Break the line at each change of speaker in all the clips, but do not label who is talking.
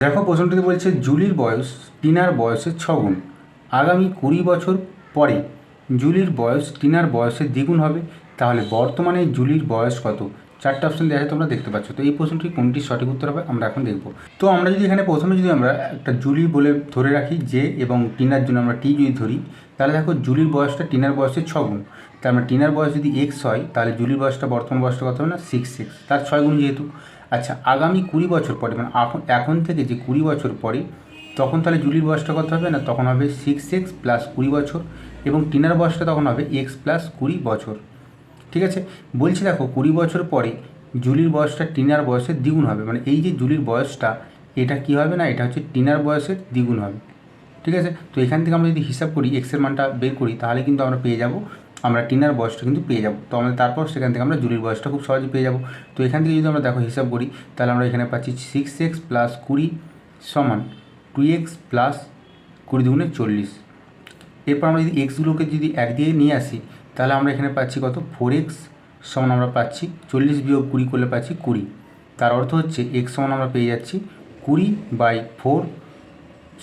দেখো প্রশ্নটিতে বলছে জুলির বয়স টিনার বয়সের 6 গুণ। আগামী 20 বছর পরে জুলির বয়স টিনার বয়সের দ্বিগুণ হবে, তাহলে বর্তমানে জুলির বয়স কত? চারটে অপশন দেওয়া আছে, তোমরা দেখতে পাচ্ছ। তো এই প্রশ্নটি কোনটি সঠিক উত্তর হবে আমরা এখন দেখব। তো আমরা যদি এখানে প্রথমে যদি আমরা একটা জুলি বলে ধরে রাখি যে, এবং টিনার জন্য আমরা টি যদি ধরি, তাহলে দেখো জুলির বয়সটা টিনার বয়সের 6 গুণ। তার মানে টিনার বয়স যদি এক্স হয়, তাহলে জুলির বয়সটা বর্তমান বয়সটা কত হবে না, 6 তার 6 গুণ যেহেতু। আচ্ছা, আগামী 20 বছর পরে মানে এখন থেকে যে 20 বছর পরে, তখন তাহলে জুলির বয়সটা কত হবে না, তখন হবে 6x প্লাস 20 বছর, এবং টিনার বয়সটা তখন হবে এক্স প্লাস 20 বছর। ঠিক আছে, বলছি দেখো 20 বছর পরে জুলির বয়সটা টিনার বয়সের দ্বিগুণ হবে, মানে এই যে জুলির বয়সটা এটা কি হবে না, এটা হচ্ছে টিনার বয়সের দ্বিগুণ হবে। ঠিক আছে, তো এখান থেকে আমরা যদি হিসাব করি এক্সের মানটা বের করি, তাহলে কিন্তু আমরা পেয়ে যাব, আমরা টিনার বয়সটা কিন্তু পেয়ে যাব। তো আমাদের তারপর সেখান থেকে আমরা জুলির বয়সটা খুব সহজে পেয়ে যাব। তো এখান থেকে যদি আমরা দেখো হিসাব করি, তাহলে আমরা এখানে পাচ্ছি 6x প্লাস 20 সমান 2x প্লাস 20 দুগুণে 40। এরপর আমরা যদি এক্সগুলোকে যদি এক দিয়ে নিয়ে আসি, তাহলে আমরা এখানে পাচ্ছি কত, 4x সমান আমরা পাচ্ছি 40 বিয়োগ 20 করলে পাচ্ছি 20। তার অর্থ হচ্ছে এক্স সমান আমরা পেয়ে যাচ্ছি 20/4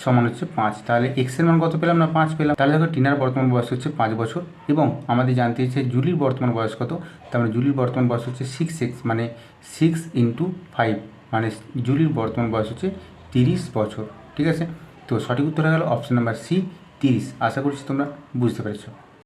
সমান হচ্ছে 5। তাহলে এক্সের মান কত পেলাম না, 5 পেলাম। তাহলে দেখো টিনার বর্তমান বয়স হচ্ছে 5 বছর, এবং আমাদের জানতে ইচ্ছে জুলির বর্তমান বয়স কত। তার মানে জুলির বর্তমান বয়স হচ্ছে 6x, মানে 6 × 5, মানে জুলির বর্তমান বয়স হচ্ছে 30 বছর। ঠিক আছে, তো সঠিক উত্তর হয়ে গেল অপশন নাম্বার সি, 30। আশা করছি তোমরা বুঝতে পেরেছো।